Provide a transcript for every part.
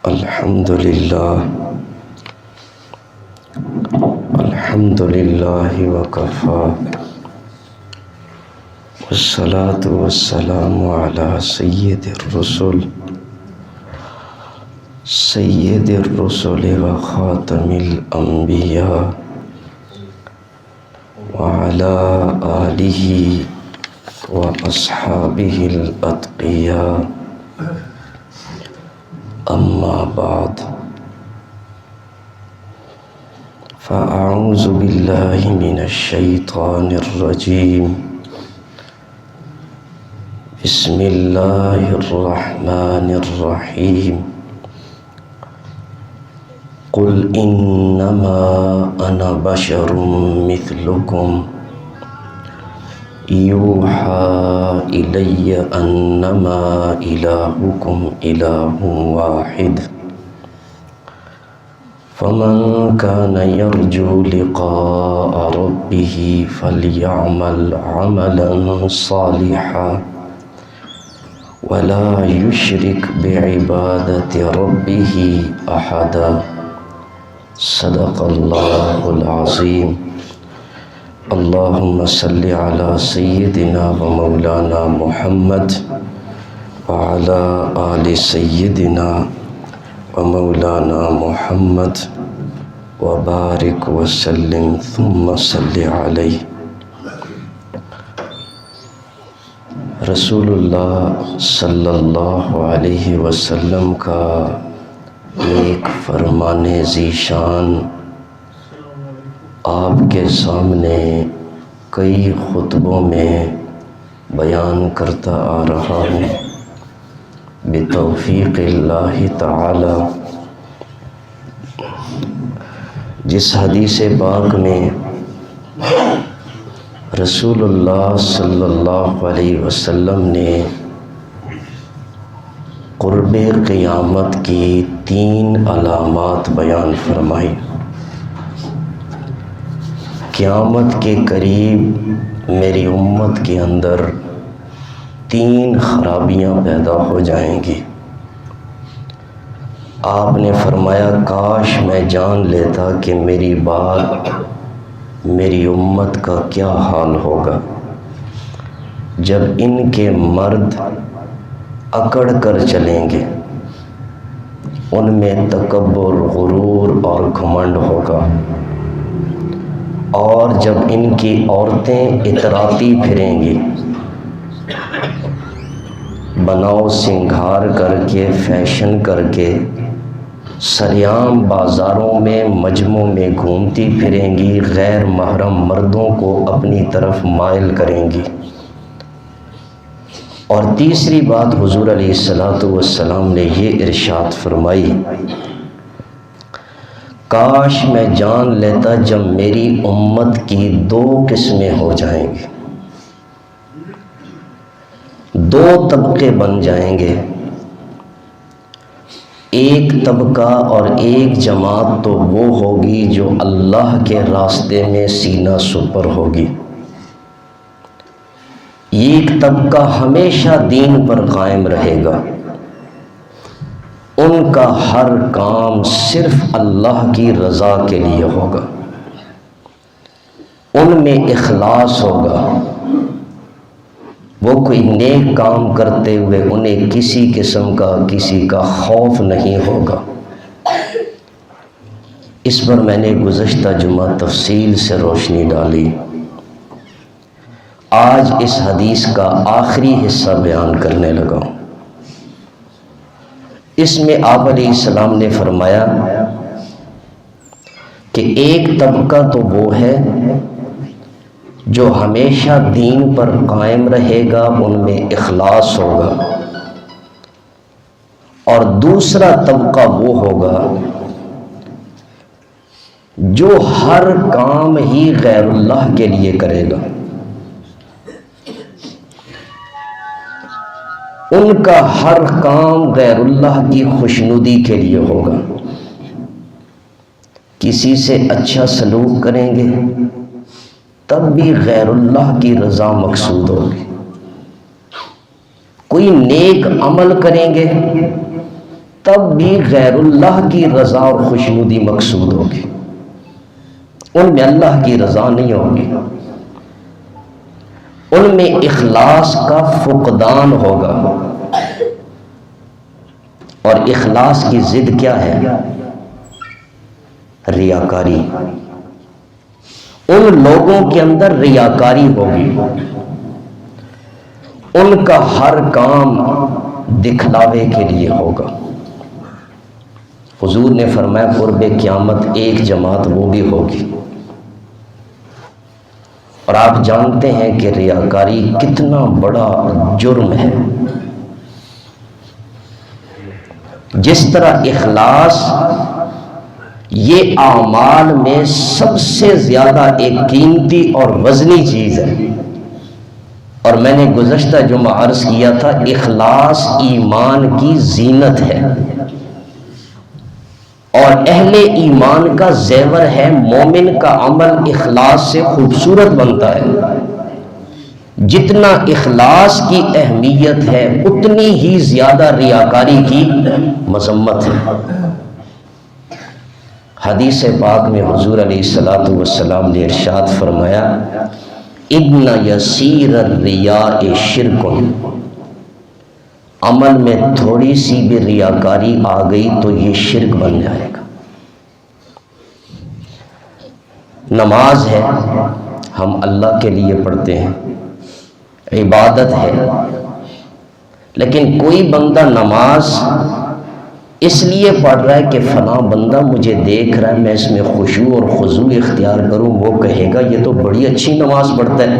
الحمد للہ وکفا والصلاة والسلام علی سید الرسل وخاتم الانبیاء وعلی آلہ واصحابہ الاتقیاء اما بعد فاعوذ باللہ من الشیطان الرجیم بسم اللہ الرحمن الرحیم قل انما انا بشر مثلکم یوحى الی انما الہکم الہ واحد فمن كان يرجو لقاء ربه فليعمل عملا صالحا ولا يشرك بعبادة ربه أحدا صدق الله العظيم اللهم صل على سيدنا ومولانا محمد وعلى آل سيدنا ومولانا محمد وبارک وسلم ثم صل علیہ۔ رسول اللہ صلی اللہ علیہ وسلم کا ایک فرمان ذیشان آپ کے سامنے کئی خطبوں میں بیان کرتا آ رہا ہوں بتوفیق اللہ تعالی۔ جس حدیث پاک میں رسول اللہ صلی اللہ علیہ وسلم نے قرب قیامت کی 3 علامات بیان فرمائی۔ قیامت کے قریب میری امت کے اندر 3 خرابیاں پیدا ہو جائیں گی۔ آپ نے فرمایا کاش میں جان لیتا کہ میری بات میری امت کا کیا حال ہوگا جب ان کے مرد اکڑ کر چلیں گے، ان میں تکبر، غرور اور گھمنڈ ہوگا، اور جب ان کی عورتیں اتراتی پھریں گی، بناؤ سنگھار کر کے، فیشن کر کے سریعام بازاروں میں، مجمعوں میں گھومتی پھریں گی، غیر محرم مردوں کو اپنی طرف مائل کریں گی۔ اور تیسری بات حضور علیہ السلام نے یہ ارشاد فرمائی، کاش میں جان لیتا جب میری امت کی 2 قسمیں ہو جائیں گی، 2 طبقے بن جائیں گے، ایک طبقہ اور ایک جماعت تو وہ ہوگی جو اللہ کے راستے میں سینہ سپر ہوگی، ایک طبقہ ہمیشہ دین پر قائم رہے گا، ان کا ہر کام صرف اللہ کی رضا کے لیے ہوگا، ان میں اخلاص ہوگا، وہ کوئی نیک کام کرتے ہوئے انہیں کسی قسم کا کسی کا خوف نہیں ہوگا۔ اس پر میں نے گزشتہ جمعہ تفصیل سے روشنی ڈالی۔ آج اس حدیث کا آخری حصہ بیان کرنے لگا ہوں۔ اس میں آپ علیہ السلام نے فرمایا کہ ایک طبقہ تو وہ ہے جو ہمیشہ دین پر قائم رہے گا، ان میں اخلاص ہوگا، اور دوسرا طبقہ وہ ہوگا جو ہر کام ہی غیر اللہ کے لیے کرے گا، ان کا ہر کام غیر اللہ کی خوشنودی کے لیے ہوگا، کسی سے اچھا سلوک کریں گے تب بھی غیر اللہ کی رضا مقصود ہوگی، کوئی نیک عمل کریں گے تب بھی غیر اللہ کی رضا اور خوشنودی مقصود ہوگی، ان میں اللہ کی رضا نہیں ہوگی، ان میں اخلاص کا فقدان ہوگا۔ اور اخلاص کی ضد کیا ہے؟ ریاکاری۔ ان لوگوں کے اندر ریاکاری ہوگی، ان کا ہر کام دکھلاوے کے لیے ہوگا۔ حضور نے فرمایا قرب قیامت ایک جماعت وہ بھی ہوگی۔ اور آپ جانتے ہیں کہ ریاکاری کتنا بڑا جرم ہے۔ جس طرح اخلاص یہ اعمال میں سب سے زیادہ ایک قیمتی اور وزنی چیز ہے، اور میں نے گزشتہ جمعہ عرض کیا تھا اخلاص ایمان کی زینت ہے اور اہل ایمان کا زیور ہے۔ مومن کا عمل اخلاص سے خوبصورت بنتا ہے۔ جتنا اخلاص کی اہمیت ہے اتنی ہی زیادہ ریاکاری کی مذمت ہے۔ حدیث پاک میں حضور علیہ الصلوۃ والسلام نے ارشاد فرمایا ان یسیر الریاء شرک، عمل میں تھوڑی سی بھی ریاکاری آ گئی تو یہ شرک بن جائے گا۔ نماز ہے، ہم اللہ کے لیے پڑھتے ہیں، عبادت ہے، لیکن کوئی بندہ نماز اس لیے پڑھ رہا ہے کہ فلاں بندہ مجھے دیکھ رہا ہے، میں اس میں خشوع اور خضوع اختیار کروں، وہ کہے گا یہ تو بڑی اچھی نماز پڑھتا ہے۔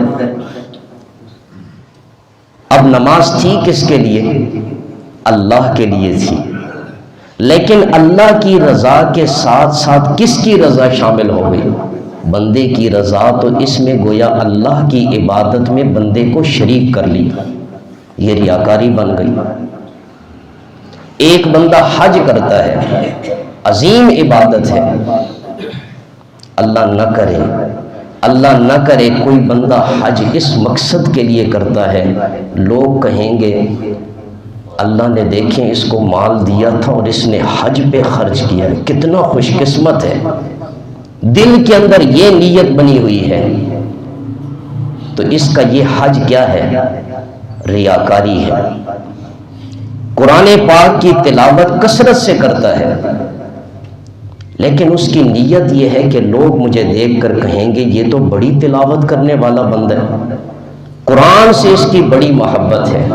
اب نماز تھی کس کے لیے؟ اللہ کے لیے تھی، لیکن اللہ کی رضا کے ساتھ ساتھ کس کی رضا شامل ہو گئی؟ بندے کی رضا۔ تو اس میں گویا اللہ کی عبادت میں بندے کو شریک کر لیا، یہ ریاکاری بن گئی۔ ایک بندہ حج کرتا ہے، عظیم عبادت ہے، اللہ نہ کرے کوئی بندہ حج اس مقصد کے لیے کرتا ہے، لوگ کہیں گے اللہ نے دیکھیں اس کو مال دیا تھا اور اس نے حج پہ خرچ کیا، کتنا خوش قسمت ہے۔ دل کے اندر یہ نیت بنی ہوئی ہے تو اس کا یہ حج کیا ہے؟ ریاکاری ہے۔ قرآن پاک کی تلاوت کثرت سے کرتا ہے، لیکن اس کی نیت یہ ہے کہ لوگ مجھے دیکھ کر کہیں گے یہ تو بڑی تلاوت کرنے والا بندہ ہے، قرآن سے اس کی بڑی محبت ہے۔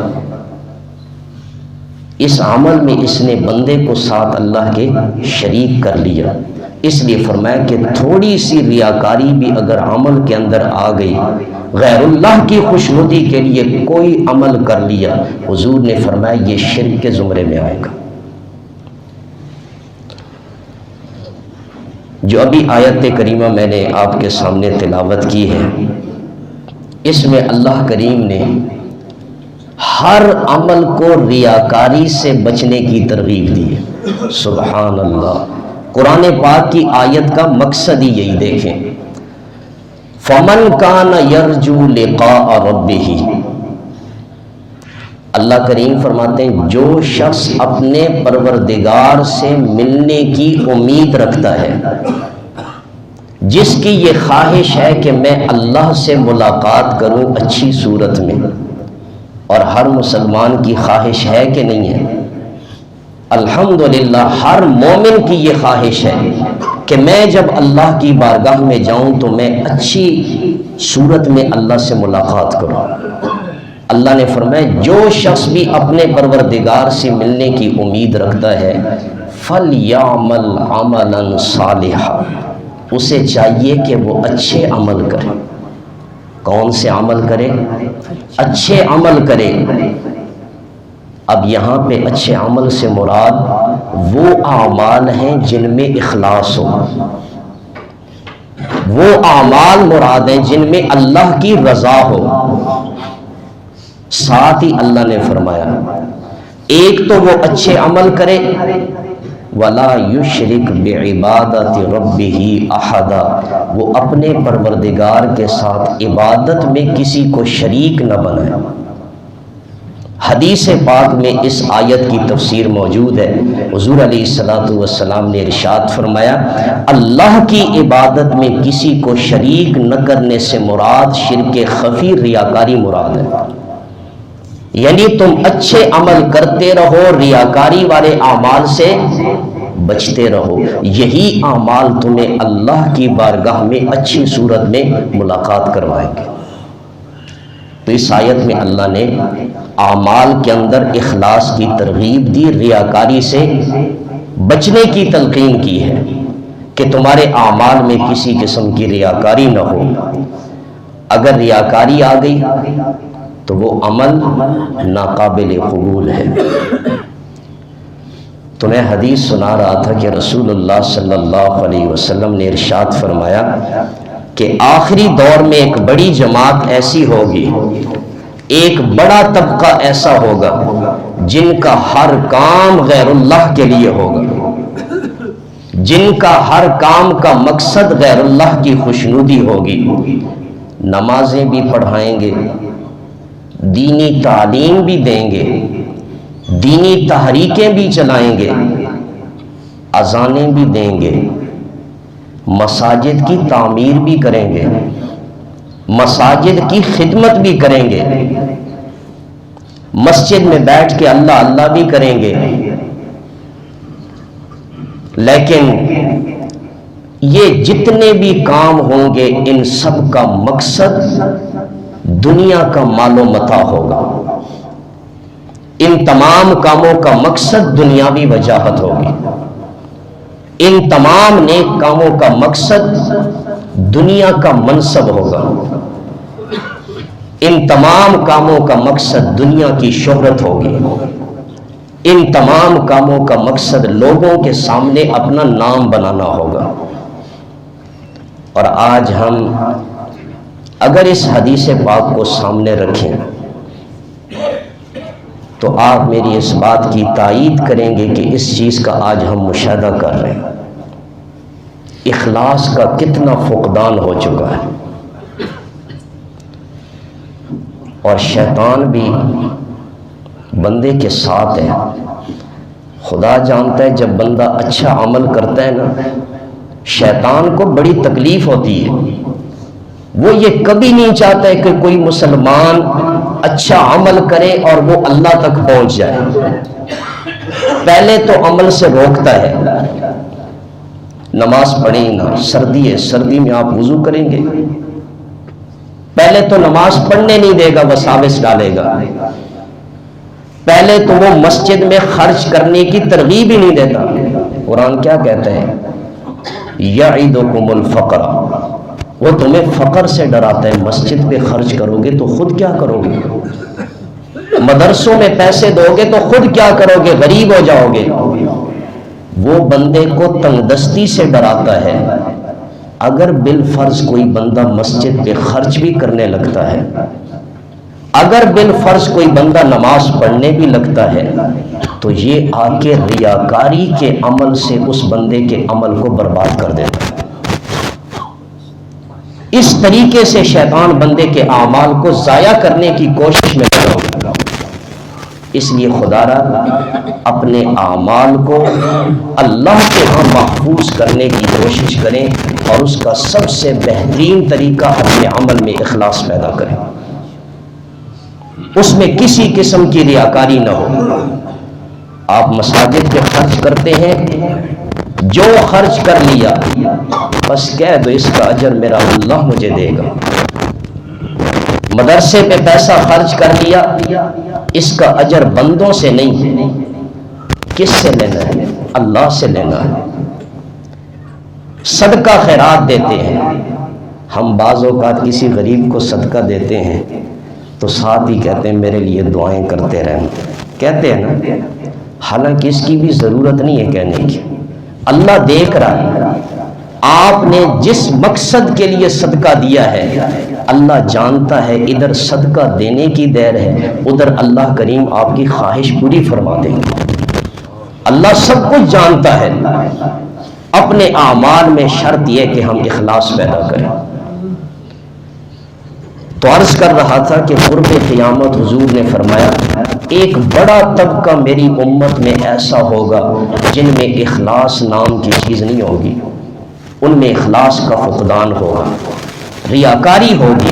اس عمل میں اس نے بندے کو ساتھ اللہ کے شریک کر لیا، اس لیے فرمایا کہ تھوڑی سی ریاکاری بھی اگر عمل کے اندر آ گئی، غیر اللہ کی خوشنودی کے لیے کوئی عمل کر لیا، حضور نے فرمایا یہ شرک کے زمرے میں آئے گا۔ جو ابھی آیت کریمہ میں نے آپ کے سامنے تلاوت کی ہے، اس میں اللہ کریم نے ہر عمل کو ریاکاری سے بچنے کی ترغیب دی ہے۔ سبحان اللہ، قرآن پاک کی آیت کا مقصد ہی یہی دیکھیں، فَمَنْ كَانَ يَرْجُو لِقَاءَ رَبِّهِ، اللہ کریم فرماتے ہیں جو شخص اپنے پروردگار سے ملنے کی امید رکھتا ہے، جس کی یہ خواہش ہے کہ میں اللہ سے ملاقات کروں اچھی صورت میں، اور ہر مسلمان کی خواہش ہے کہ نہیں ہے؟ الحمدللہ ہر مومن کی یہ خواہش ہے کہ میں جب اللہ کی بارگاہ میں جاؤں تو میں اچھی صورت میں اللہ سے ملاقات کروں۔ اللہ نے فرمایا جو شخص بھی اپنے پروردگار سے ملنے کی امید رکھتا ہے فَلْيَعْمَلْ عَمَلًا صَالِحًا، اسے چاہیے کہ وہ اچھے عمل کرے۔ کون سے عمل کرے؟ اچھے عمل کرے۔ اب یہاں پہ اچھے عمل سے مراد وہ اعمال ہیں جن میں اخلاص ہو، وہ اعمال مراد ہیں جن میں اللہ کی رضا ہو۔ ساتھ ہی اللہ نے فرمایا ایک تو وہ اچھے عمل کرے، وَلَا يُشْرِكْ بِعِبَادَةِ رَبِّهِ أَحَدًا، وہ اپنے پروردگار کے ساتھ عبادت میں کسی کو شریک نہ بنائے۔ حدیث پاک میں اس آیت کی تفسیر موجود ہے۔ حضور علیہ الصلوۃ والسلام نے ارشاد فرمایا، اللہ کی عبادت میں کسی کو شریک نہ کرنے سے مراد شرک خفی ریاکاری مراد ہے۔ یعنی تم اچھے عمل کرتے رہو، ریاکاری والے اعمال سے بچتے رہو، یہی اعمال تمہیں اللہ کی بارگاہ میں اچھی صورت میں ملاقات کروائیں گے۔ تو اس آیت میں اللہ نے اعمال کے اندر اخلاص کی ترغیب دی، ریاکاری سے بچنے کی تلقین کی ہے کہ تمہارے اعمال میں کسی قسم کی ریاکاری نہ ہو۔ اگر ریاکاری آ گئی تو وہ عمل ناقابل قبول ہے۔ تو میں حدیث سنا رہا تھا کہ رسول اللہ صلی اللہ علیہ وسلم نے ارشاد فرمایا کہ آخری دور میں ایک بڑی جماعت ایسی ہوگی، ایک بڑا طبقہ ایسا ہوگا جن کا ہر کام غیر اللہ کے لیے ہوگا، جن کا ہر کام کا مقصد غیر اللہ کی خوشنودی ہوگی۔ نمازیں بھی پڑھائیں گے، دینی تعلیم بھی دیں گے، دینی تحریکیں بھی چلائیں گے، اذانیں بھی دیں گے، مساجد کی تعمیر بھی کریں گے، مساجد کی خدمت بھی کریں گے، مسجد میں بیٹھ کے اللہ اللہ بھی کریں گے، لیکن یہ جتنے بھی کام ہوں گے ان سب کا مقصد دنیا کا مال و متاع ہوگا۔ ان تمام کاموں کا مقصد دنیاوی وجاہت ہوگی، ان تمام نیک کاموں کا مقصد دنیا کا منصب ہوگا، ان تمام کاموں کا مقصد دنیا کی شہرت ہوگی، ان تمام کاموں کا مقصد لوگوں کے سامنے اپنا نام بنانا ہوگا۔ اور آج ہم اگر اس حدیث پاک کو سامنے رکھیں تو آپ میری اس بات کی تائید کریں گے کہ اس چیز کا آج ہم مشاہدہ کر رہے ہیں، اخلاص کا کتنا فقدان ہو چکا ہے۔ اور شیطان بھی بندے کے ساتھ ہے۔ خدا جانتا ہے جب بندہ اچھا عمل کرتا ہے نا، شیطان کو بڑی تکلیف ہوتی ہے۔ وہ یہ کبھی نہیں چاہتا ہے کہ کوئی مسلمان اچھا عمل کرے اور وہ اللہ تک پہنچ جائے۔ پہلے تو عمل سے روکتا ہے، نماز پڑھیں نا، سردی ہے، سردی میں آپ وضو کریں گے، پہلے تو نماز پڑھنے نہیں دے گا، وساوس ڈالے گا، پہلے تو وہ مسجد میں خرچ کرنے کی ترغیب ہی نہیں دیتا۔ قرآن کیا کہتا ہے؟ یعدکم الفقر، وہ تمہیں فقر سے ڈراتا ہے۔ مسجد پہ خرچ کرو گے تو خود کیا کرو گے؟ مدرسوں میں پیسے دو گے تو خود کیا کرو گے؟ غریب ہو جاؤ گے۔ وہ بندے کو تنگ دستی سے ڈراتا ہے۔ اگر بالفرض کوئی بندہ مسجد پہ خرچ بھی کرنے لگتا ہے، اگر بالفرض کوئی بندہ نماز پڑھنے بھی لگتا ہے، تو یہ آ کے ریاکاری کے عمل سے اس بندے کے عمل کو برباد کر دیتا ہے۔ اس طریقے سے شیطان بندے کے اعمال کو ضائع کرنے کی کوشش میں لگا ہوگا۔ اس لیے خدا را اپنے اعمال کو اللہ کے ہاں محفوظ کرنے کی کوشش کریں اور اس کا سب سے بہترین طریقہ اپنے عمل میں اخلاص پیدا کریں، اس میں کسی قسم کی ریاکاری نہ ہو۔ آپ مساجد پہ خرچ کرتے ہیں، جو خرچ کر لیا بس کہہ دو اس کا اجر میرا اللہ مجھے دے گا۔ مدرسے پہ پیسہ خرچ کر لیا، اس کا اجر بندوں سے نہیں، کس سے لینا ہے؟ اللہ سے لینا ہے۔ صدقہ خیرات دیتے ہیں، ہم بعض اوقات کسی غریب کو صدقہ دیتے ہیں تو ساتھ ہی کہتے ہیں میرے لیے دعائیں کرتے رہیں، کہتے ہیں نا، حالانکہ اس کی بھی ضرورت نہیں ہے کہنے کی۔ اللہ دیکھ رہا ہے آپ نے جس مقصد کے لیے صدقہ دیا ہے، اللہ جانتا ہے ادھر صدقہ دینے کی دیر ہے، ادھر اللہ کریم آپ کی خواہش پوری فرما دیں گے۔ اللہ سب کچھ جانتا ہے۔ اپنے اعمال میں شرط یہ کہ ہم اخلاص پیدا کریں۔ تو عرض کر رہا تھا کہ قرب قیامت حضور نے فرمایا ایک بڑا طبقہ میری امت میں ایسا ہوگا جن میں اخلاص نام کی چیز نہیں ہوگی، ان میں اخلاص کا فقدان ہوگا، ریاکاری ہوگی،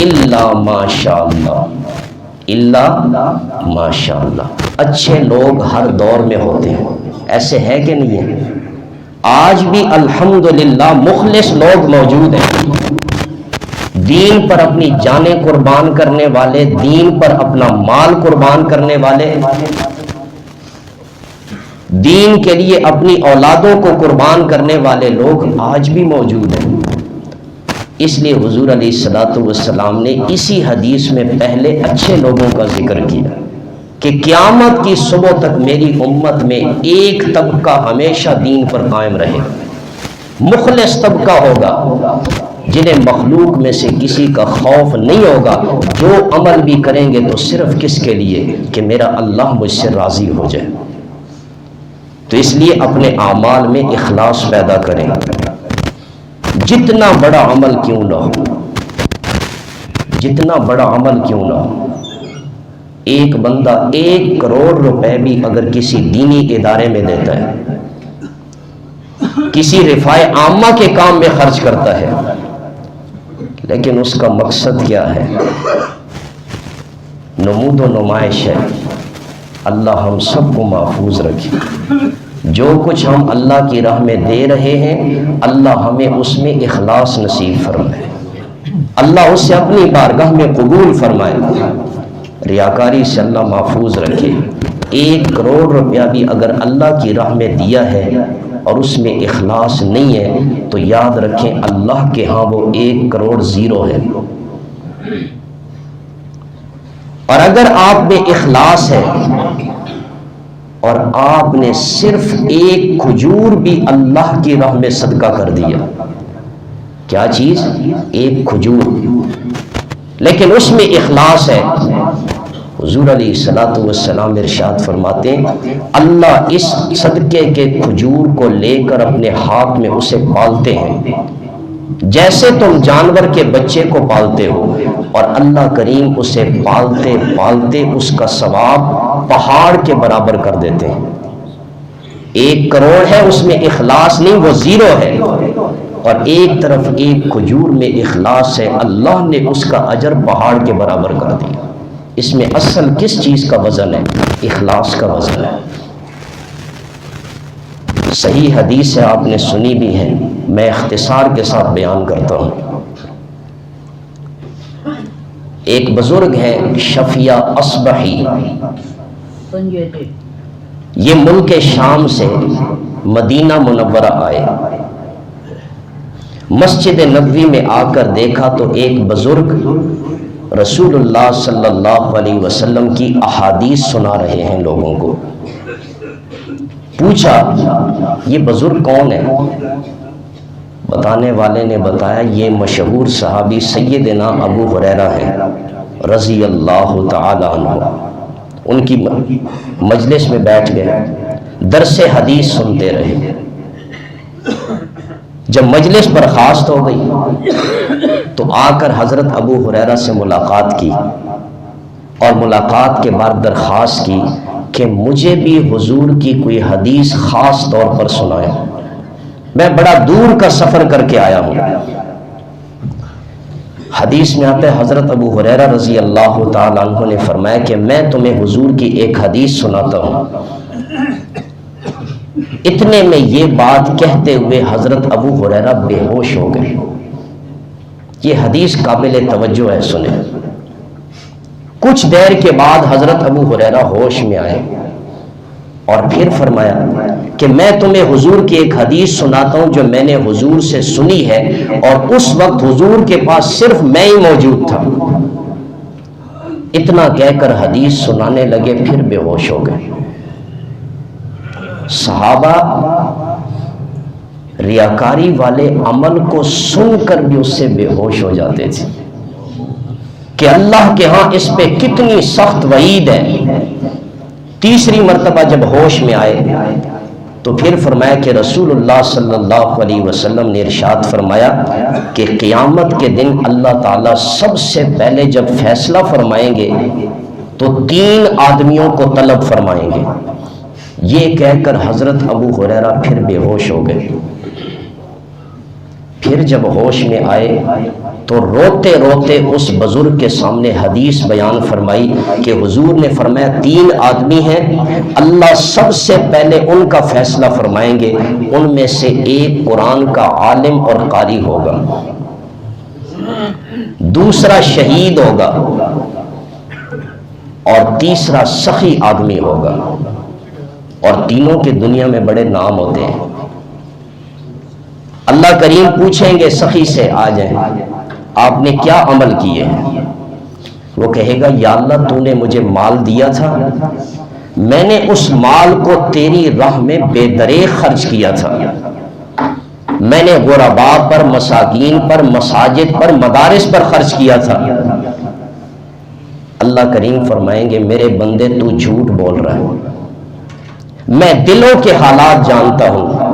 الا ماشاء اللہ، الا ماشاء اللہ۔ اچھے لوگ ہر دور میں ہوتے ہیں، ایسے ہے کہ نہیں ہے؟ آج بھی الحمدللہ مخلص لوگ موجود ہیں، دین پر اپنی جانیں قربان کرنے والے، دین پر اپنا مال قربان کرنے والے، دین کے لیے اپنی اولادوں کو قربان کرنے والے لوگ آج بھی موجود ہیں۔ اس لیے حضور علیہ الصلوۃ والسلام نے اسی حدیث میں پہلے اچھے لوگوں کا ذکر کیا کہ قیامت کی صبح تک میری امت میں ایک طبقہ ہمیشہ دین پر قائم رہے، مخلص طبقہ ہوگا جنہیں مخلوق میں سے کسی کا خوف نہیں ہوگا، جو عمل بھی کریں گے تو صرف کس کے لیے کہ میرا اللہ مجھ سے راضی ہو جائے۔ تو اس لیے اپنے اعمال میں اخلاص پیدا کریں، جتنا بڑا عمل کیوں نہ ہو، جتنا بڑا عمل کیوں نہ ہو۔ ایک بندہ 1 کروڑ روپے بھی اگر کسی دینی ادارے میں دیتا ہے، کسی رفاع عامہ کے کام میں خرچ کرتا ہے، لیکن اس کا مقصد کیا ہے؟ نمود و نمائش ہے۔ اللہ ہم سب کو محفوظ رکھے، جو کچھ ہم اللہ کی راہ میں دے رہے ہیں اللہ ہمیں اس میں اخلاص نصیب فرمائے، اللہ اس سے اپنی بارگاہ میں قبول فرمائے، ریاکاری سے اللہ محفوظ رکھے۔ 1 کروڑ روپیہ بھی اگر اللہ کی راہ میں دیا ہے اور اس میں اخلاص نہیں ہے تو یاد رکھیں اللہ کے ہاں وہ 1 کروڑ زیرو ہے۔ اور اگر آپ میں اخلاص ہے اور آپ نے صرف 1 کھجور بھی اللہ کی راہ میں صدقہ کر دیا، کیا چیز؟ 1 کھجور، لیکن اس میں اخلاص ہے، حضور علیہ الصلوۃ والسلام ارشاد فرماتے ہیں اللہ اس صدقے کے کھجور کو لے کر اپنے ہاتھ میں اسے پالتے ہیں جیسے تم جانور کے بچے کو پالتے ہو، اور اللہ کریم اسے پالتے پالتے اس کا ثواب پہاڑ کے برابر کر دیتے ہیں۔ 1 کروڑ ہے اس میں اخلاص نہیں، وہ زیرو ہے، اور ایک طرف 1 کھجور میں اخلاص ہے، اللہ نے اس کا اجر پہاڑ کے برابر کر دیا۔ اس میں اصل کس چیز کا وزن ہے؟ اخلاص کا وزن ہے۔ صحیح حدیث ہے، آپ نے سنی بھی ہے، میں اختصار کے ساتھ بیان کرتا ہوں۔ ایک بزرگ ہے شفیع اصبحی، یہ ملک شام سے مدینہ منورہ آئے، مسجد نبوی میں آ کر دیکھا تو ایک بزرگ رسول اللہ صلی اللہ علیہ وسلم کی احادیث سنا رہے ہیں لوگوں کو۔ پوچھا یہ بزرگ کون ہے؟ بتانے والے نے بتایا یہ مشہور صحابی سیدنا ابو ہریرہ ہیں رضی اللہ تعالی عنہ۔ ان کی مجلس میں بیٹھ گئے، درس حدیث سنتے رہے۔ جب مجلس برخاست ہو گئی تو آ کر حضرت ابو ہریرہ سے ملاقات کی، اور ملاقات کے بعد درخواست کی کہ مجھے بھی حضور کی کوئی حدیث خاص طور پر سنائیں، میں بڑا دور کا سفر کر کے آیا ہوں۔ حدیث میں آتا ہے حضرت ابو ہریرہ رضی اللہ تعالیٰ عنہ نے فرمایا کہ میں تمہیں حضور کی ایک حدیث سناتا ہوں۔ اتنے میں یہ بات کہتے ہوئے حضرت ابو ہریرہ بے ہوش ہو گئے۔ یہ حدیث قابل توجہ ہے، سنیں۔ کچھ دیر کے بعد حضرت ابو ہریرہ ہوش میں آئے اور پھر فرمایا کہ میں تمہیں حضور کی ایک حدیث سناتا ہوں جو میں نے حضور سے سنی ہے، اور اس وقت حضور کے پاس صرف میں ہی موجود تھا۔ اتنا کہہ کر حدیث سنانے لگے، پھر بے ہوش ہو گئے۔ صحابہ ریاکاری والے عمل کو سن کر بھی اس سے بے ہوش ہو جاتے تھے کہ اللہ کے ہاں اس پہ کتنی سخت وعید ہے۔ تیسری مرتبہ جب ہوش میں آئے تو پھر فرمایا کہ رسول اللہ صلی اللہ علیہ وسلم نے ارشاد فرمایا کہ قیامت کے دن اللہ تعالیٰ سب سے پہلے جب فیصلہ فرمائیں گے تو 3 آدمیوں کو طلب فرمائیں گے۔ یہ کہہ کر حضرت ابو ہریرہ پھر بے ہوش ہو گئے۔ پھر جب ہوش میں آئے تو روتے روتے اس بزرگ کے سامنے حدیث بیان فرمائی کہ حضور نے فرمایا 3 آدمی ہیں، اللہ سب سے پہلے ان کا فیصلہ فرمائیں گے، ان میں سے ایک قرآن کا عالم اور قاری ہوگا، دوسرا شہید ہوگا اور تیسرا سخی آدمی ہوگا، اور تینوں کے دنیا میں بڑے نام ہوتے ہیں۔ اللہ کریم پوچھیں گے سخی سے، آ جائیں، آپ نے کیا عمل کیے ہیں؟ وہ کہے گا یا اللہ تو نے مجھے مال دیا تھا، میں نے اس مال کو تیری راہ میں بے دریغ خرچ کیا تھا، میں نے غرباء پر، مساکین پر، مساجد پر، مدارس پر خرچ کیا تھا۔ اللہ کریم فرمائیں گے میرے بندے تو جھوٹ بول رہا ہے، میں دلوں کے حالات جانتا ہوں،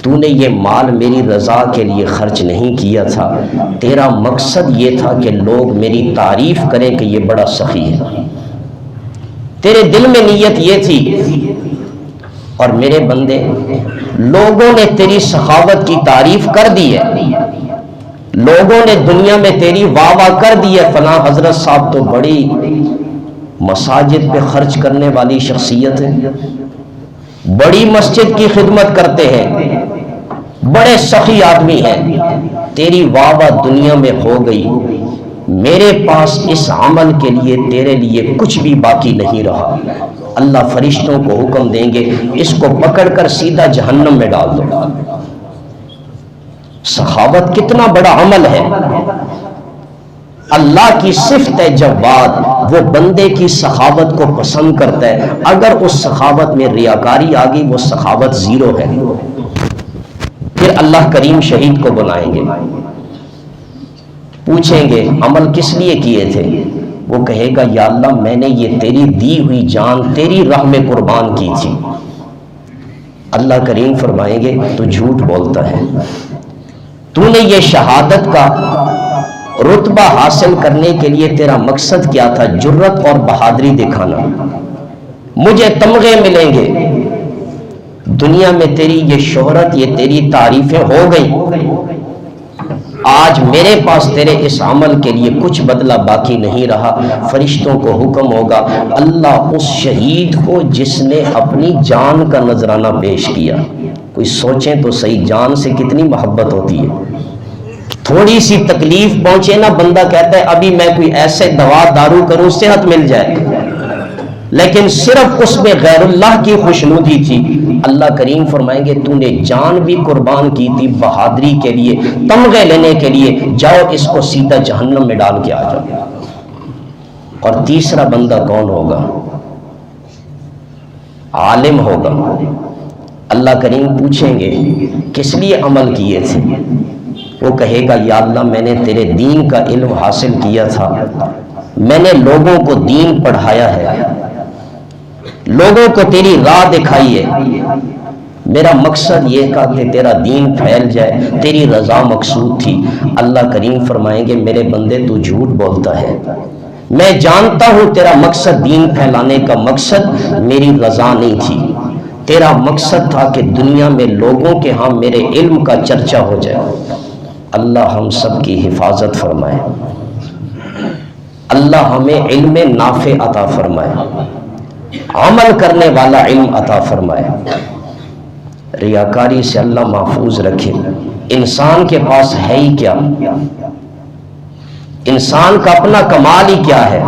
تو نے یہ مال میری رضا کے لیے خرچ نہیں کیا تھا، تیرا مقصد یہ تھا کہ لوگ میری تعریف کریں کہ یہ بڑا سخی ہے، تیرے دل میں نیت یہ تھی۔ اور میرے بندے لوگوں نے تیری سخاوت کی تعریف کر دی ہے، لوگوں نے دنیا میں تیری واہ واہ کر دی ہے، فلاں حضرت صاحب تو بڑی مساجد پہ خرچ کرنے والی شخصیت ہے، بڑی مسجد کی خدمت کرتے ہیں، بڑے سخی آدمی ہیں، تیری واہ واہ دنیا میں ہو گئی، میرے پاس اس عمل کے لیے تیرے لیے کچھ بھی باقی نہیں رہا۔ اللہ فرشتوں کو حکم دیں گے اس کو پکڑ کر سیدھا جہنم میں ڈال دو۔ سخاوت کتنا بڑا عمل ہے، اللہ کی صفت ہے جواد، وہ بندے کی سخاوت کو پسند کرتا ہے، اگر اس سخاوت میں ریاکاری آ گئی وہ سخاوت زیرو ہے۔ پھر اللہ کریم شہید کو بلائیں گے، پوچھیں گے عمل کس لیے کیے تھے؟ وہ کہے گا یا اللہ میں نے یہ تیری دی ہوئی جان تیری راہ میں قربان کی تھی۔ اللہ کریم فرمائیں گے تو جھوٹ بولتا ہے، تو نے یہ شہادت کا رتبہ حاصل کرنے کے لیے تیرا مقصد کیا تھا؟ جرت اور بہادری دکھانا، مجھے تمغے ملیں گے، دنیا میں تیری یہ شہرت، یہ تیری تعریفیں ہو گئی، آج میرے پاس تیرے اس عمل کے لیے کچھ بدلہ باقی نہیں رہا۔ فرشتوں کو حکم ہوگا اللہ اس شہید کو جس نے اپنی جان کا نذرانہ پیش کیا، کوئی سوچیں تو صحیح، جان سے کتنی محبت ہوتی ہے، تھوڑی سی تکلیف پہنچے نا بندہ کہتا ہے ابھی میں کوئی ایسے دوا دارو کروں صحت مل جائے، لیکن صرف اس میں غیر اللہ کی خوشنودی تھی۔ اللہ کریم فرمائیں گے تو نے جان بھی قربان کی تھی بہادری کے لیے، تمغے لینے کے لیے، جاؤ اس کو سیدھا جہنم میں ڈال کے آ جاؤ۔ اور تیسرا بندہ کون ہوگا؟ عالم ہوگا۔ اللہ کریم پوچھیں گے کس لیے عمل کیے تھے؟ وہ کہے گا یا اللہ میں نے تیرے دین کا علم حاصل کیا تھا، میں نے لوگوں کو دین پڑھایا ہے، لوگوں کو تیری راہ دکھائی ہے، میرا مقصد یہ تھا کہ تیرا دین پھیل جائے، تیری رضا مقصود تھی۔ اللہ کریم فرمائیں گے میرے بندے تو جھوٹ بولتا ہے، میں جانتا ہوں تیرا مقصد دین پھیلانے کا مقصد میری رضا نہیں تھی، تیرا مقصد تھا کہ دنیا میں لوگوں کے ہاں میرے علم کا چرچا ہو جائے۔ اللہ ہم سب کی حفاظت فرمائے، اللہ ہمیں علم نافع عطا فرمائے، عمل کرنے والا علم عطا فرمائے، ریاکاری سے اللہ محفوظ رکھے۔ انسان کے پاس ہے ہی کیا؟ انسان کا اپنا کمال ہی کیا ہے؟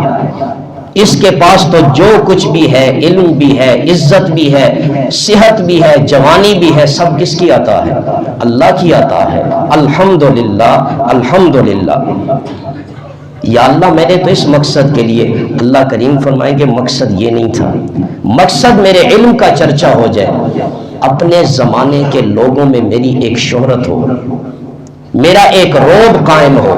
اس کے پاس تو جو کچھ بھی ہے، علم بھی ہے، عزت بھی ہے، صحت بھی ہے، جوانی بھی ہے، سب کس کی عطا ہے؟ اللہ کی عطا ہے۔ الحمدللہ الحمدللہ۔ یا اللہ میں نے تو اس مقصد کے لیے، اللہ کریم فرمائیں گے مقصد یہ نہیں تھا، مقصد میرے علم کا چرچا ہو جائے، اپنے زمانے کے لوگوں میں میری ایک شہرت ہو، میرا ایک روب قائم ہو،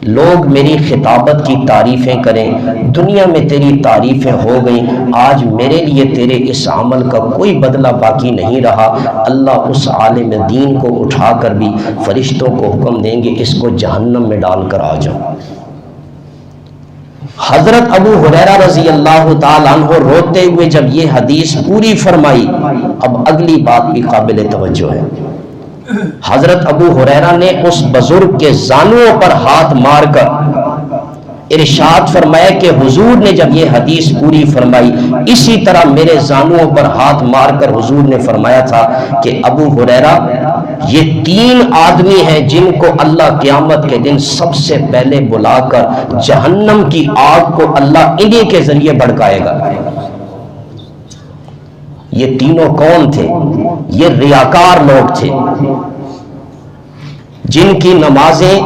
لوگ میری خطابت کی تعریفیں کریں، دنیا میں تیری تعریفیں ہو گئیں، آج میرے لیے تیرے اس عمل کا کوئی بدلہ باقی نہیں رہا۔ اللہ اس عالم دین کو اٹھا کر بھی فرشتوں کو حکم دیں گے اس کو جہنم میں ڈال کر آ جاؤ۔ حضرت ابو ہریرہ رضی اللہ تعالیٰ عنہ روتے ہوئے جب یہ حدیث پوری فرمائی، اب اگلی بات بھی قابل توجہ ہے۔ حضرت ابو ہریرہ نے اس بزرگ کے زانوں پر ہاتھ مار کر ارشاد فرمایا کہ حضور نے جب یہ حدیث پوری فرمائی، اسی طرح میرے زانوں پر ہاتھ مار کر حضور نے فرمایا تھا کہ ابو ہریرہ، یہ 3 آدمی ہیں جن کو اللہ قیامت کے دن سب سے پہلے بلا کر جہنم کی آگ کو اللہ انہی کے ذریعے بھڑکائے گا۔ یہ تینوں کون تھے؟ یہ ریاکار لوگ تھے، جن کی نمازیں،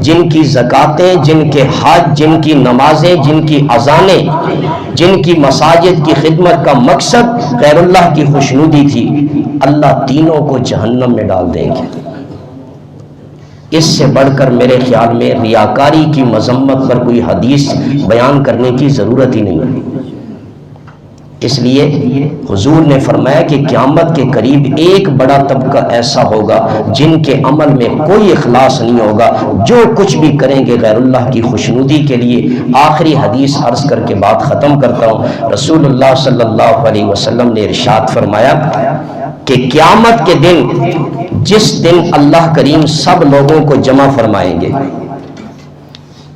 جن کی زکاتیں، جن کے حج، جن کی نمازیں، جن کی اذانیں، جن کی مساجد کی خدمت کا مقصد غیر اللہ کی خوشنودی تھی، اللہ تینوں کو جہنم میں ڈال دیں گے۔ اس سے بڑھ کر میرے خیال میں ریاکاری کی مذمت پر کوئی حدیث بیان کرنے کی ضرورت ہی نہیں ہے۔ اس لیے حضور نے فرمایا کہ قیامت کے قریب ایک بڑا طبقہ ایسا ہوگا جن کے عمل میں کوئی اخلاص نہیں ہوگا، جو کچھ بھی کریں گے غیر اللہ کی خوشنودی کے لیے۔ آخری حدیث عرض کر کے بات ختم کرتا ہوں۔ رسول اللہ صلی اللہ علیہ وسلم نے ارشاد فرمایا کہ قیامت کے دن، جس دن اللہ کریم سب لوگوں کو جمع فرمائیں گے،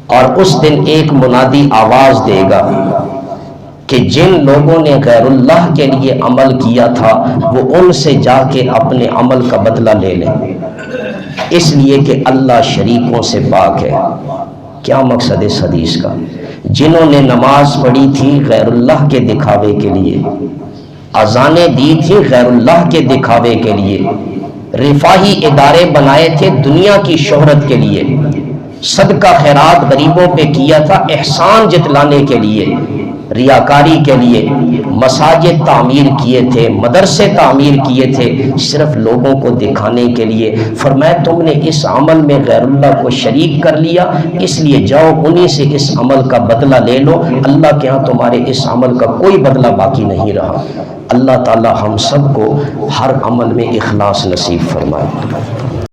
اور اس دن ایک منادی آواز دے گا کہ جن لوگوں نے غیر اللہ کے لیے عمل کیا تھا وہ ان سے جا کے اپنے عمل کا بدلہ لے لیں، اس لیے کہ اللہ شریکوں سے پاک ہے۔ کیا مقصد اس حدیث کا؟ جنہوں نے نماز پڑھی تھی غیر اللہ کے دکھاوے کے لیے، اذانیں دی تھی غیر اللہ کے دکھاوے کے لیے، رفاہی ادارے بنائے تھے دنیا کی شہرت کے لیے، صدقہ خیرات غریبوں پہ کیا تھا احسان جتلانے کے لیے، ریاکاری کے لیے، مساجد تعمیر کیے تھے، مدرسے تعمیر کیے تھے صرف لوگوں کو دکھانے کے لیے، فرمایا تم نے اس عمل میں غیر اللہ کو شریک کر لیا، اس لیے جاؤ انہی سے اس عمل کا بدلہ لے لو، اللہ کے ہاں تمہارے اس عمل کا کوئی بدلہ باقی نہیں رہا۔ اللہ تعالی ہم سب کو ہر عمل میں اخلاص نصیب فرمائے۔